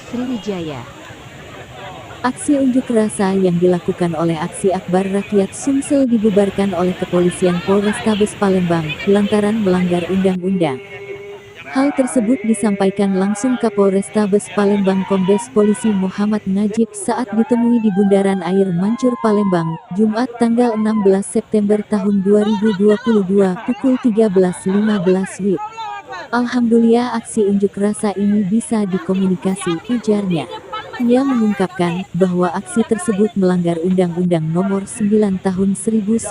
Sriwijaya. Aksi unjuk rasa yang dilakukan oleh Aksi Akbar Rakyat Sumsel dibubarkan oleh Kepolisian Polrestabes Palembang lantaran melanggar undang-undang. Hal tersebut disampaikan langsung Kapolrestabes Palembang Kombes Polisi Muhammad Najib saat ditemui di Bundaran Air Mancur Palembang, Jumat tanggal 16 September tahun 2022 pukul 13.15 WIB. Alhamdulillah aksi unjuk rasa ini bisa dikomunikasi, ujarnya. Ia mengungkapkan bahwa aksi tersebut melanggar Undang-Undang Nomor 9 Tahun 1998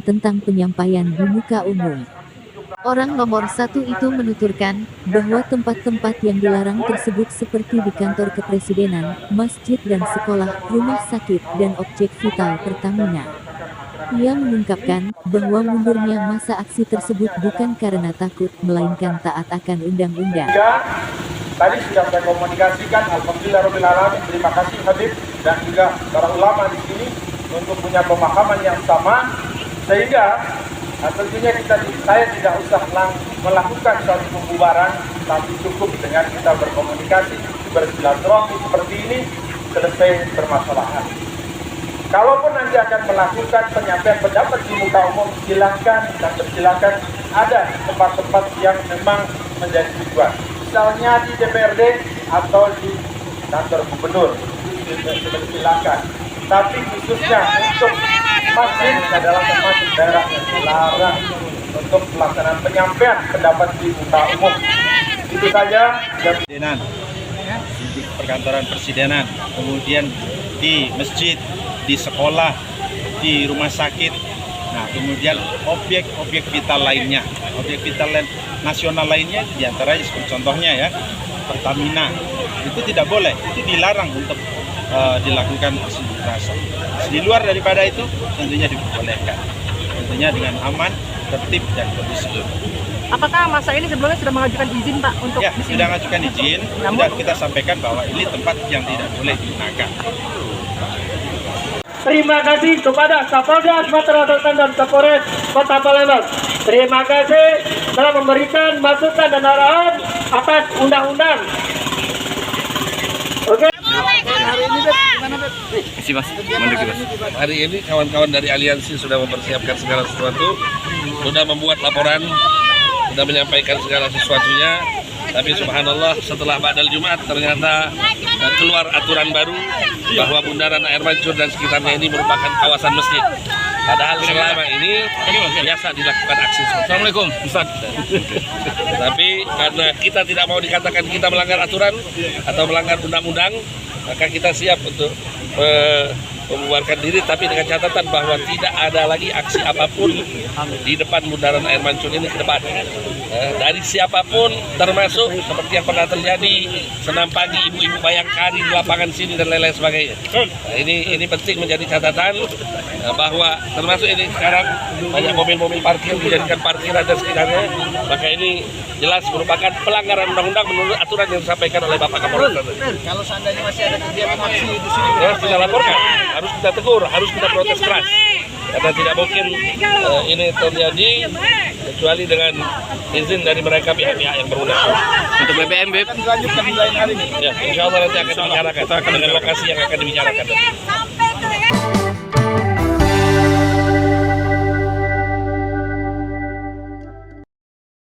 tentang penyampaian di muka umum. Orang nomor 1 itu menuturkan bahwa tempat-tempat yang dilarang tersebut seperti di kantor kepresidenan, masjid dan sekolah, rumah sakit, dan objek vital Pertamina. Ia mengungkapkan bahwa mundurnya masa aksi tersebut bukan karena takut, melainkan taat akan undang-undang. Tadi sudah saya komunikasikan, alhamdulillahirobbilalamin, terima kasih Habib dan juga para ulama di sini untuk punya pemahaman yang sama, sehingga tentunya saya tidak usah melakukan suatu pembubaran, tapi cukup dengan kita berkomunikasi, bersilaturahmi seperti ini, selesai permasalahan. Kalaupun nanti akan melakukan penyampaian pendapat di muka umum, silakan dan persilakan, ada tempat-tempat yang memang menjadi tujuan. Misalnya di DPRD atau di kantor gubernur, silakan. Tapi khususnya untuk masjid adalah termasuk daerah yang dilarang untuk pelaksanaan penyampaian pendapat di muka umum. Itu saja. Di perkantoran presidenan, kemudian di masjid, di sekolah, di rumah sakit, nah kemudian objek-objek vital lainnya, objek vital nasional lainnya, diantaranya seperti contohnya ya, Pertamina, itu tidak boleh, itu dilarang untuk dilakukan aksi unjuk rasa. Di luar daripada itu tentunya diperbolehkan, tentunya dengan aman, tertib dan kondusif. Apakah masa ini sebelumnya sudah mengajukan izin Pak untuk ya, sudah mengajukan izin, sudah kita sampaikan bahwa ini tempat yang tidak boleh digunakan. Terima kasih kepada Kapolda Sumatera Selatan dan Kapolres Kota Palembang. Terima kasih telah memberikan masukan dan arahan atas undang-undang. Oke. Hari ini kawan-kawan dari aliansi sudah mempersiapkan segala sesuatu, sudah membuat laporan, sudah menyampaikan segala sesuatunya. Tapi subhanallah setelah Ba'dal Jumat ternyata keluar aturan baru bahwa Bundaran Air Mancur dan sekitarnya ini merupakan kawasan masjid. Padahal selama ini biasa dilakukan aksi. Assalamualaikum Ustaz. Tapi karena kita tidak mau dikatakan kita melanggar aturan atau melanggar undang-undang, maka kita siap untuk membubarkan diri, tapi dengan catatan bahwa tidak ada lagi aksi apapun di depan Bundaran Air Mancur ini ke depan. Dari siapapun, termasuk seperti yang pernah terjadi senam pagi ibu-ibu Bayangkari di lapangan sini dan lain-lain sebagainya. Ini penting menjadi catatan bahwa termasuk ini sekarang banyak mobil-mobil parkir dijadikan parkiran dan sekitarnya, maka ini jelas merupakan pelanggaran undang-undang menurut aturan yang disampaikan oleh Bapak Kapolres. Kalau seandainya masih ada kegiatan aksi di sini, ya, kita laporkan, harus kita tegur, harus kita protes keras. Karena tidak mungkin ini terjadi kecuali dengan izin dari mereka pihak-pihak yang berwenang. Untuk BBM, Beb, Ya, insya Allah nanti akan dibicarakan dengan lokasi yang akan dibicarakan.